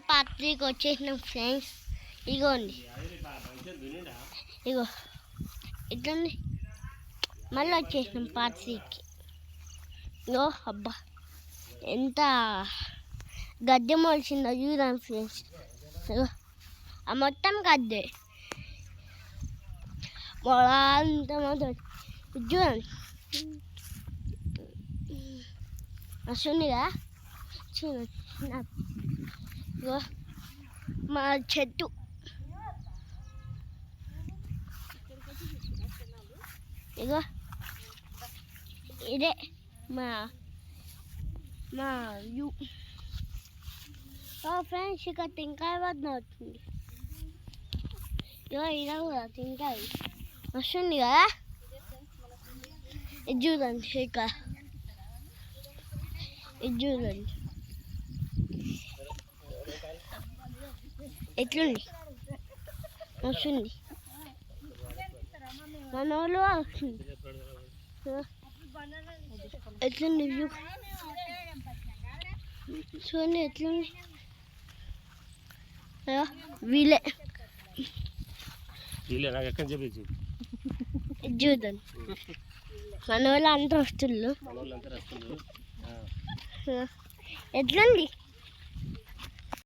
పార్టీకి వచ్చేసినాం ఫ్రెండ్స్. ఇగోండి, ఇగో ఇట్లండి. మళ్ళీ వచ్చేసినాం పార్టీకి. ఇగో అబ్బా ఎంత గద్దె మొలిచిందో చూడండి ఫ్రెండ్స్. ఇగో ఆ మొత్తం గద్దె మొలంత మొత్తం చూడండి. వస్తుంది కదా చూడండి. ఇగో మా చెట్టు, ఇగో ఇదే మా మా యూ ఫ్రెండ్స్. ఇక టెంకాయ వద్ద అవుతుంది. ఇగో ఇలా కూడా టెంకాయ వస్తుంది కదా. ఇది చూడండి, ఇక ఇది చూడండి ఎట్లుంది, వస్తుంది మన వాళ్ళు వస్తుంది. ఎట్లుంది వ్యూ చూడండి, ఎట్లుంది వీలే చూడండి. మన వాళ్ళు అంతా వస్తున్నారు. ఎట్లుంది